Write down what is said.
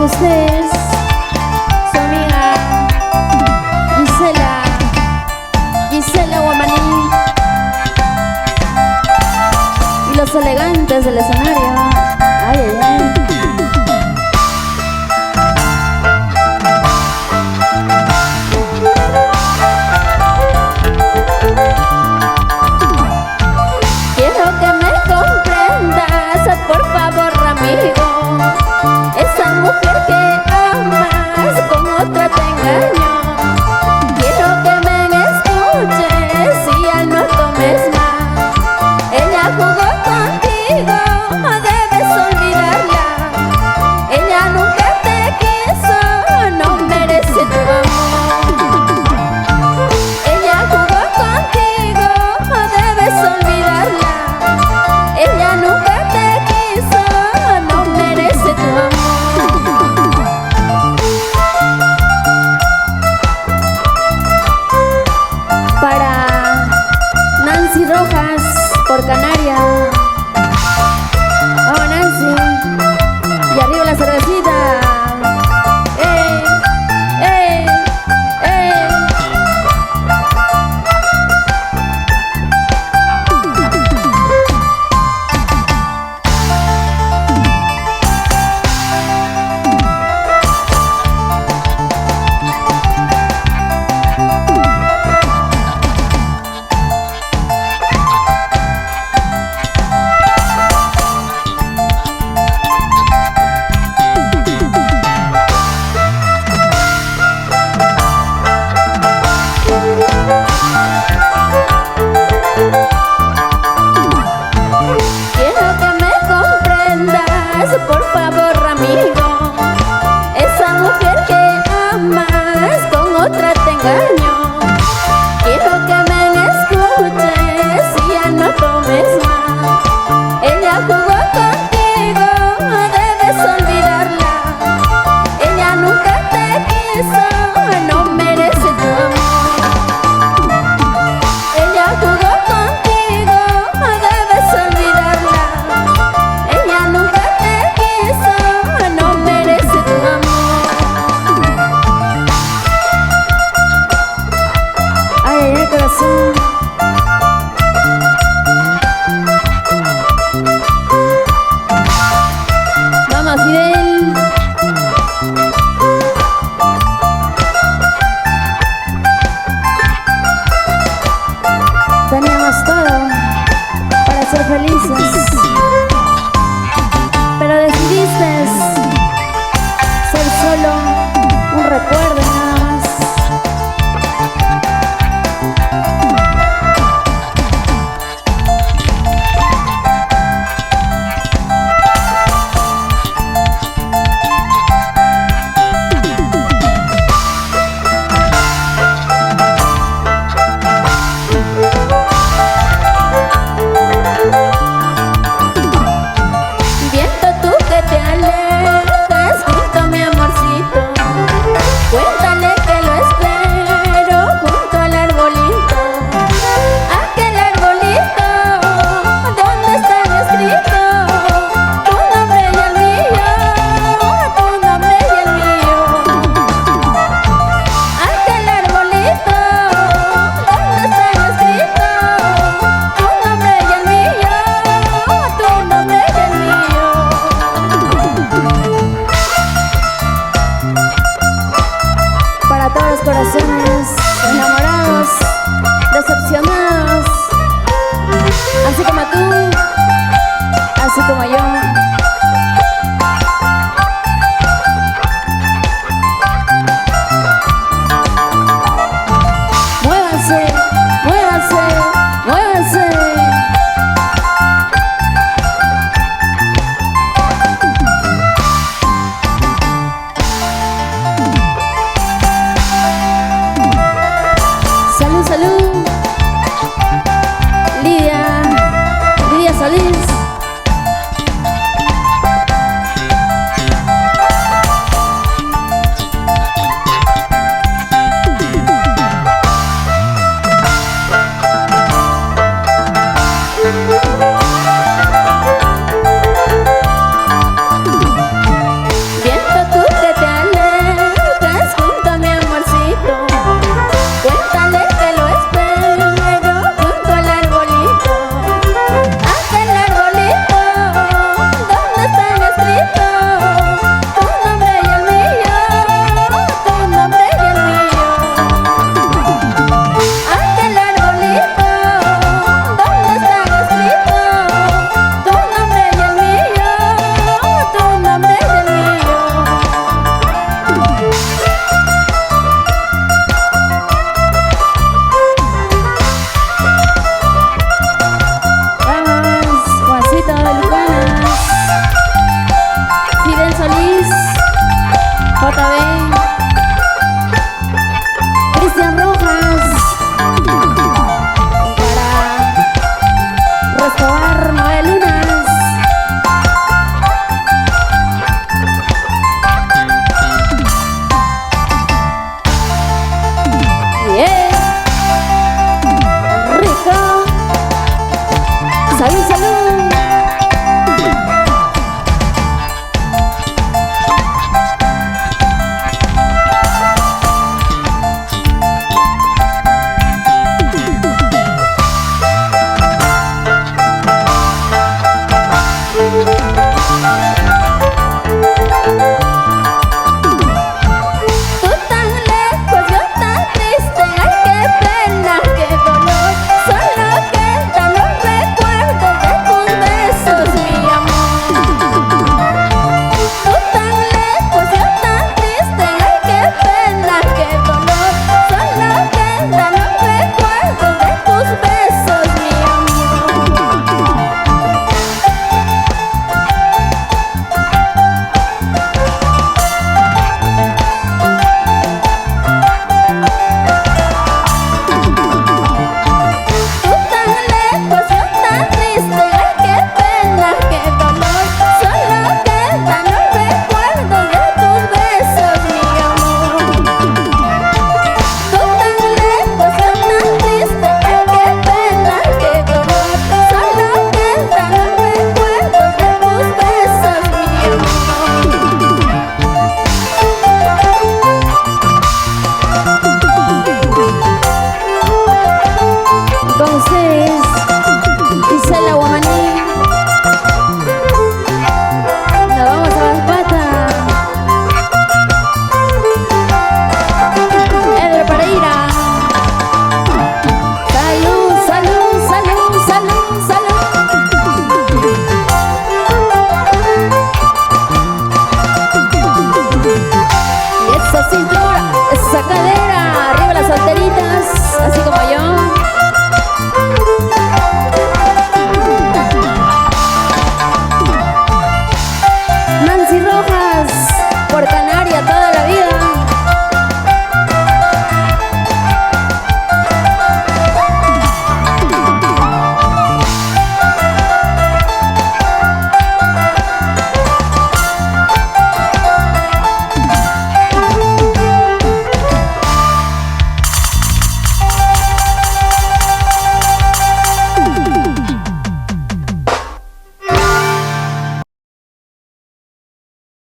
ustedes, su amiga Gisela Guamaní, y los elegantes del escenario. Ay, ay, ay. Quiero que me comprendas, por favor, amigo. Esa mujer que amas con otra te engañó. Quiero que me escuches y ya no tomes más. Ella jugó contigo, debes olvidarla. Ella nunca te quiso, no merece tu amor. Ella jugó contigo, debes olvidarla. Ella nunca te quiso, no merece tu amor. Para Nancy Rojas, por Canaria. Vamos, Nancy. Y arriba la cervecita. ¡Ey! ¡Ey! ¡Ey! Quiero que me comprendas, por favor, amigo. Esa mujer que amas con otra te engañó. Quiero que me escuches y ya no tomes más. Ella jugó contigo, debes olvidarla. Ella nunca te quiso, no merece tu amor. Ella jugó contigo, debes olvidarla. Ella nunca te quiso, no merece tu amor. Ay, ay, ay, corazón. Vamos, Fidel. Teníamos todo para ser felices, pero decidiste ser solo un recuerdo nada más. Viento tú que te alejas junto a mi amorcito, cuéntale que lo espero junto al arbolito. Aquel arbolito donde está escrito tu nombre y el mío, tu nombre y el mío. Aquel arbolito donde está escrito tu nombre y el mío, tu nombre y el mío. Para todos los corazones enamorados, decepcionados, así como tú, así como yo. Muévanse, muévanse, muévanse. Salud, salud.